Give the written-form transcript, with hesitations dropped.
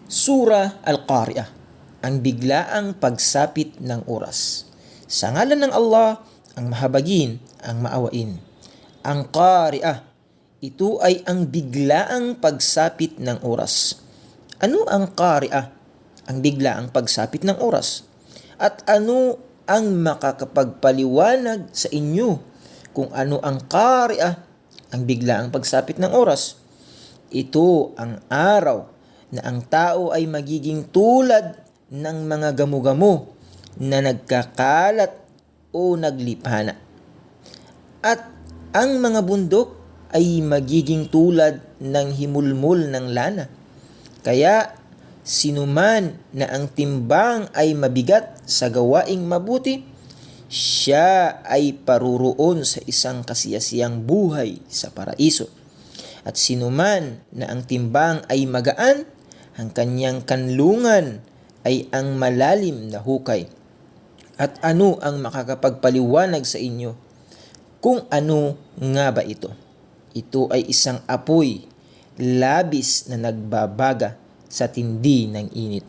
Sura Al-Qari'ah, ang biglaang pagsapit ng oras. Sa ngalan ng Allah, ang mahabagin, ang maawain. Ang Qari'ah, ito ay ang biglaang pagsapit ng oras. Ano ang Qari'ah? Ang biglaang pagsapit ng oras. At ano ang makakapagpaliwanag sa inyo kung ano ang Qari'ah, ang biglaang pagsapit ng oras? Ito ang araw na ang tao ay magiging tulad ng mga gamo-gamo na nagkakalat o naglipana. At ang mga bundok ay magiging tulad ng himulmol ng lana. Kaya sinuman na ang timbang ay mabigat sa gawaing mabuti, siya ay paruroon sa isang kasiyasiyang buhay sa paraiso. At sinuman na ang timbang ay magaan, ang kanyang kanlungan ay ang malalim na hukay. At ano ang makakapagpaliwanag sa inyo kung ano nga ba ito? Ito ay isang apoy, labis na nagbabaga sa tindi ng init.